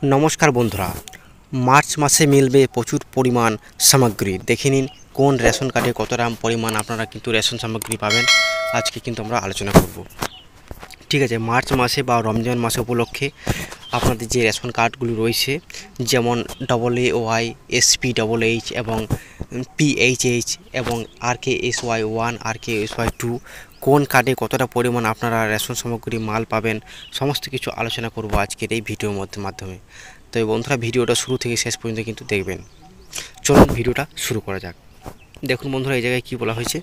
নমস্কার বন্ধুরা, মার্চ মাসে মিলবে প্রচুর পরিমাণ সামগ্রী। দেখে নিন কোন রেশন কার্ডে কতটা পরিমাণ আপনারা কিন্তু রেশন সামগ্রী পাবেন। আজকে কিন্তু আমরা আলোচনা করব। ঠিক আছে, মার্চ মাসে বা রমজান মাসে উপলক্ষে আপনাদের যে রেশন কার্ডগুলি রয়েছে, যেমন AAY, SP-HH এবং PHH এবং RKSY1, RKSY2, কোন কার্ডে কতটা পরিমাণ আপনারা রেশন সামগ্রী মাল পাবেন, সমস্ত কিছু আলোচনা করব আজকের এই ভিডিওর মাধ্যমে। তো বন্ধুরা, ভিডিওটা শুরু থেকে শেষ পর্যন্ত কিন্তু দেখবেন। চলুন ভিডিওটা শুরু করা যাক। দেখুন বন্ধুরা, এই জায়গায় কী বলা হয়েছে,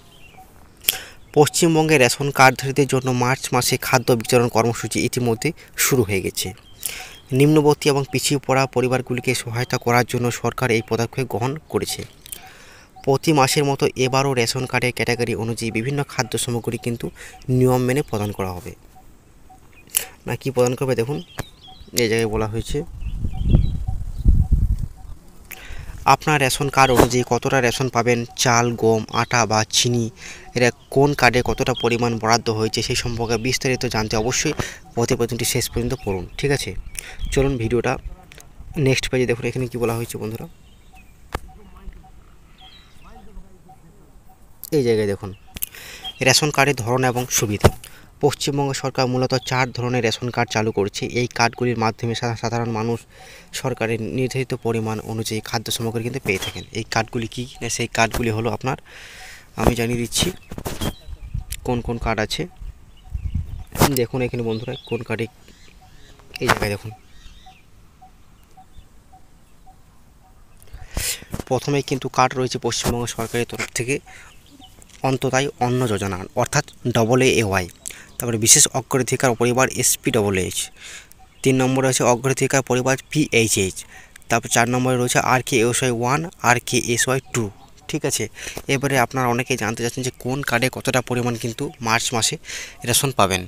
পশ্চিমবঙ্গে রেশন কার্ডধারীদের জন্য মার্চ মাসে খাদ্য বিতরণ কর্মসূচি ইতিমধ্যে শুরু হয়ে গেছে। নিম্নবর্তী এবং পিছিয়ে পড়া পরিবারগুলিকে সহায়তা করার জন্য সরকার এই পদক্ষেপ গ্রহণ করেছে। প্রতি মাসের মতো এবারও রেশন কার্ডের ক্যাটাগরি অনুযায়ী বিভিন্ন খাদ্য সামগ্রী কিন্তু নিয়ম মেনে প্রদান করা হবে। না কি প্রদান করবে, দেখুন এই জায়গায় বলা হয়েছে, আপনার রেশন কার্ড অনুযায়ী কতটা রেশন পাবেন, চাল, গম, আটা বা চিনি, এটা কোন কার্ডে কতটা পরিমাণ বরাদ্দ হয়েছে সেই সম্পর্কে বিস্তারিত জানতে অবশ্যই প্রতিবেদনটি শেষ পর্যন্ত পড়ুন। ঠিক আছে, চলুন ভিডিওটা নেক্সট পেজে দেখুন। এখানে কি বলা হয়েছে বন্ধুরা, এই জায়গায় দেখুন রেশন কার্ডের ধরন এবং সুবিধা। পশ্চিমবঙ্গ সরকার মূলত 4 ধরনের রেশন কার্ড চালু করেছে। এই কার্ডগুলির মাধ্যমে সাধারণ মানুষ সরকারের নির্ধারিত পরিমাণ অনুযায়ী খাদ্য সামগ্রী কিন্তু পেয়ে থাকেন। এই কার্ডগুলি কী, সেই কার্ডগুলি হলো আপনার, আমি জানিয়ে দিচ্ছি কোন কোন কার্ড আছে। দেখুন এখানে বন্ধুরা কোন কার্ডে, এই জায়গায় দেখুন প্রথমে কিন্তু কার্ড রয়েছে পশ্চিমবঙ্গ সরকারের তরফ থেকে অন্তদায় অন্ন যোজনা অর্থাৎ AAY, তারপরে বিশেষ অগ্রাধিকার পরিবার SP-HH, 3 নম্বরে আছে অগ্রাধিকার পরিবার PHH, তারপর 4 নম্বরে রয়েছে RKSY1, RKSY2। ঠিক আছে, এবারে আপনারা অনেকেই জানতে চাচ্ছেন যে কোন কার্ডে কতটা পরিমাণ কিন্তু মার্চ মাসে রেশন পাবেন।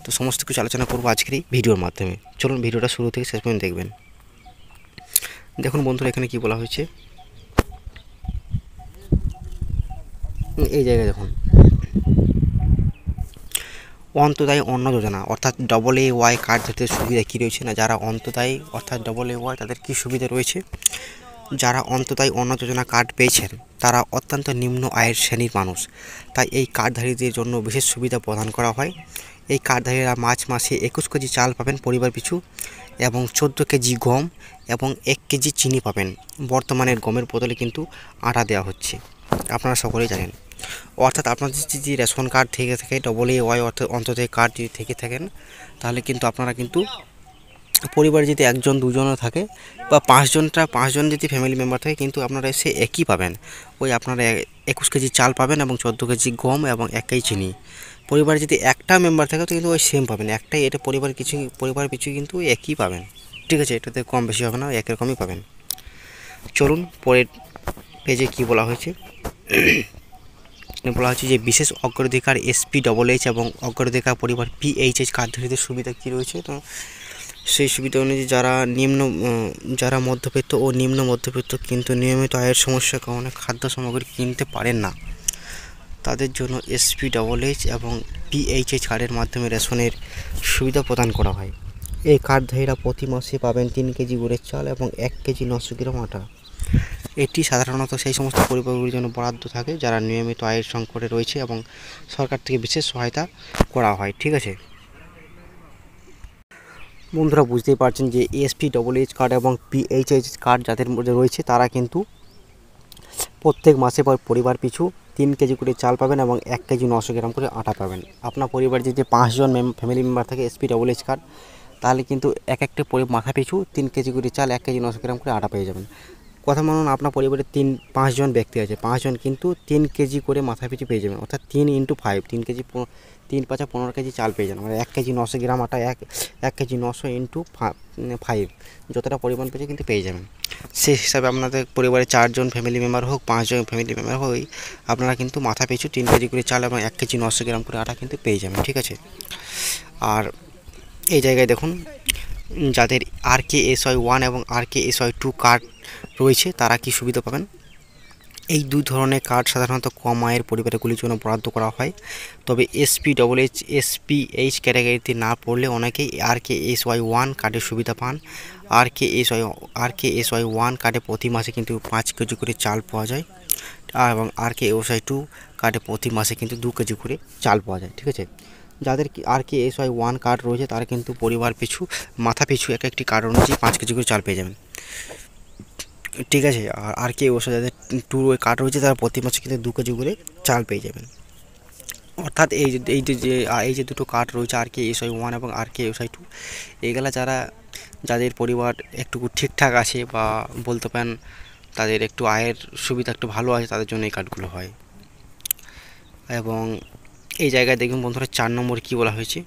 তো সমস্ত কিছু আলোচনা করবো আজকের এই ভিডিওর মাধ্যমে। চলুন ভিডিওটা শুরু থেকে শেষ পর্যন্ত দেখবেন। দেখুন বন্ধুরা, এখানে কি বলা হয়েছে, এই জায়গায় দেখুন অন্তদায়ী অন্ন যোজনা অর্থাৎ AAY কার্ডধারীদের সুবিধা কী রয়েছে, না যারা অন্তদায়ী অর্থাৎ AAY তাদের কী সুবিধা রয়েছে। যারা অন্তদায়ী অন্ন যোজনা কার্ড পেয়েছেন তারা অত্যন্ত নিম্ন আয়ের শ্রেণীর মানুষ, তাই এই কার্ডধারীদের জন্য বিশেষ সুবিধা প্রদান করা হয়। এই কার্ডধারীরা মার্চ মাসে 21 কেজি চাল পাবেন পরিবার পিছু, এবং 14 কেজি গম এবং 1 কেজি চিনি পাবেন। বর্তমানে গমের বদলে কিন্তু আটা দেওয়া হচ্ছে, আপনারা সকলেই জানেন। অর্থাৎ আপনাদের যদি রেশন কার্ড থেকে থাকে AAY অর্থাৎ অন্তদায়ী কার্ড যদি থেকে থাকেন, তাহলে কিন্তু আপনারা কিন্তু পরিবারে যদি 1জন 2জনও থাকে বা 5জন যদি ফ্যামিলি মেম্বার থাকে, কিন্তু আপনারা সে একই পাবেন। ওই আপনারা 21 কেজি চাল পাবেন এবং 14 কেজি গম এবং 1 কেজি চিনি। পরিবারে যদি একটা মেম্বার থাকে তো কিন্তু ওই সেম পাবেন, একটাই, এটা পরিবার পিছু কিন্তু একই পাবেন। ঠিক আছে, এটাতে কম বেশি হবে না, একই রকমই পাবেন। চলুন পরের পেজে কি বলা হয়েছে, বলা হচ্ছে যে বিশেষ অগ্রাধিকার SP-HH এবং অগ্রাধিকার পরিবার PHH কার্ডধারীদের সুবিধা কী রয়েছে। তো সেই সুবিধা অনুযায়ী যারা মধ্যবিত্ত ও নিম্ন মধ্যবিত্ত কিন্তু নিয়মিত আয়ের সমস্যার কারণে খাদ্য সামগ্রী কিনতে পারেন না, তাদের জন্য SP-HH এবং PHH কার্ডের মাধ্যমে রেশনের সুবিধা প্রদান করা হয়। এই কার্ডধারীরা প্রতি মাসে পাবেন 3 কেজি গুড়ের চাল এবং 1 কেজি 900 গ্রাম আটা। এটি সাধারণত সেই সমস্ত পরিবারগুলির জন্য বরাদ্দ থাকে যারা নিয়মিত আয়ের সংকটে রয়েছে এবং সরকার থেকে বিশেষ সহায়তা করা হয়। ঠিক আছে বন্ধুরা, বুঝতেই পারছেন যে SP-HH কার্ড এবং PHH কার্ড যাদের মধ্যে রয়েছে তারা কিন্তু প্রত্যেক মাসে পরিবার পিছু 3 কেজি করে চাল পাবেন এবং 1 কেজি 900 গ্রাম করে আটা পাবেন। আপনার পরিবারে যদি 5জন ফ্যামিলি মেম্বার থাকে SP-HH কার্ড, তাহলে কিন্তু একটা মাথা পিছু 3 কেজি করে চাল, 1 কেজি 900 গ্রাম করে আটা পেয়ে যাবেন। কথা মানুন, আপনার পরিবারে 5জন ব্যক্তি আছে, 5জন কিন্তু 3 কেজি করে মাথা পিছু পেয়ে যাবেন, অর্থাৎ 3 × 5, 3 কেজি 3 5 15 কেজি চাল পেয়ে যাবেন। মানে 1 কেজি 900 গ্রাম আটা, 1 কেজি 900 × 5 যতটা পরিমাণ পেয়েছে কিন্তু পেয়ে যাবেন। সেই হিসাবে আপনাদের পরিবারে 4জন ফ্যামিলি মেম্বার হোক, 5জন ফ্যামিলি মেম্বার হোক, আপনারা কিন্তু মাথা পিছু 3 কেজি করে চাল এবং 1 কেজি 900 গ্রাম করে আটা কিন্তু পেয়ে যাবেন। ঠিক আছে, আর এই জায়গায় দেখুন যাদের RKSY1 এবং RKSY2 কার্ড রয়েছে তারা কি সুবিধা পাবেন। এই দুই ধরনের কার্ড সাধারণত কম আয়ের পরিবারগুলির জন্য বরাদ্দ করা হয়। তবে এসপিএইচ ক্যাটাগরিতে না পড়লে অনেকেই RKSY1 কার্ডের সুবিধা পান। RKSY1 কার্ডে প্রতি মাসে কিন্তু 5 কেজি করে চাল পাওয়া যায়, এবং RKSY2 কার্ডে প্রতি মাসে কিন্তু 2 কেজি করে চাল পাওয়া যায়। ঠিক আছে, যাদের RKSY1 কার্ড রয়েছে তারা কিন্তু পরিবার পিছু মাথা পিছু একটি কার্ড অনুযায়ী 5 কেজি করে চাল পেয়ে যাবেন। ঠিক আছে, আর যাদের 2 কার্ড রয়েছে তারা প্রতি মাসে কিন্তু 2 কেজি করে চাল পেয়ে যাবেন। অর্থাৎ এই যে দুটো কার্ড রয়েছে RKSY1 এবং RKSY2, এইগুলা যাদের পরিবার একটু ঠিকঠাক আছে বা বলতে পারেন তাদের একটু আয়ের সুবিধা একটু ভালো আছে, তাদের জন্য এই কার্ডগুলো হয়। এবং এই জায়গায় দেখুন বন্ধুরা 4 নম্বর কী বলা হয়েছে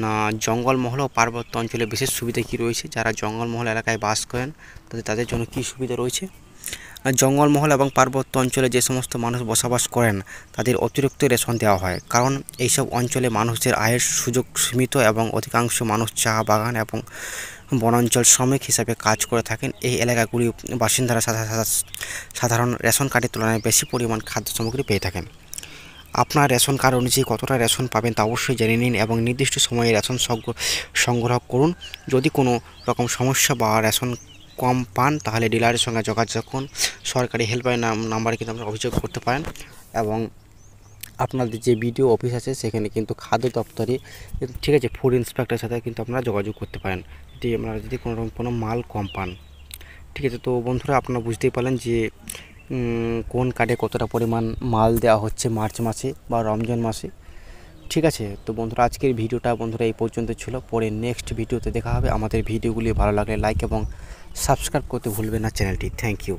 না, জঙ্গলমহল ও পার্বত্য অঞ্চলে বিশেষ সুবিধা কী রয়েছে। যারা জঙ্গলমহল এলাকায় বাস করেন তাদের জন্য কী সুবিধা রয়েছে। জঙ্গলমহল এবং পার্বত্য অঞ্চলে যে সমস্ত মানুষ বসবাস করেন তাদের অতিরিক্ত রেশন দেওয়া হয়, কারণ এইসব অঞ্চলে মানুষদের আয়ের সুযোগ সীমিত এবং অধিকাংশ মানুষ চা বাগান এবং বনাঞ্চল শ্রমিক হিসাবে কাজ করে থাকেন। এই এলাকাগুলি বাসিন্দারা সাধারণ রেশন কার্ডের তুলনায় বেশি পরিমাণ খাদ্য সামগ্রী পেয়ে থাকেন। আপনার রেশন কার্ড অনুযায়ী কতটা রেশন পাবেন তা অবশ্যই জেনে নিন এবং নির্দিষ্ট সময়ে রেশন সংগ্রহ করুন। যদি কোনো রকম সমস্যা বা রেশন কম পান তাহলে ডিলারের সঙ্গে যোগাযোগ করুন। সরকারি হেল্পলাইন নাম্বারে কিন্তু আপনারা অভিযোগ করতে পারেন, এবং আপনাদের যে বিডিও অফিস আছে সেখানে কিন্তু খাদ্য দপ্তরে, ঠিক আছে, ফুড ইন্সপেক্টরের সাথে কিন্তু আপনারা যোগাযোগ করতে পারেন যদি কোনো মাল কম পান। ঠিক আছে, তো বন্ধুরা আপনারা বুঝতেই পারলেন যে কোন কার্ডে কতটা পরিমাণ মাল দেওয়া হচ্ছে মার্চ মাসে বা রমজান মাসে। ঠিক আছে, তো বন্ধুরা আজকের ভিডিওটা বন্ধুরা এই পর্যন্ত ছিল। পরে নেক্সট ভিডিওতে দেখা হবে। আমাদের ভিডিওগুলি ভালো লাগলে লাইক এবং সাবস্ক্রাইব করতে ভুলবেন না চ্যানেলটি। Thank you.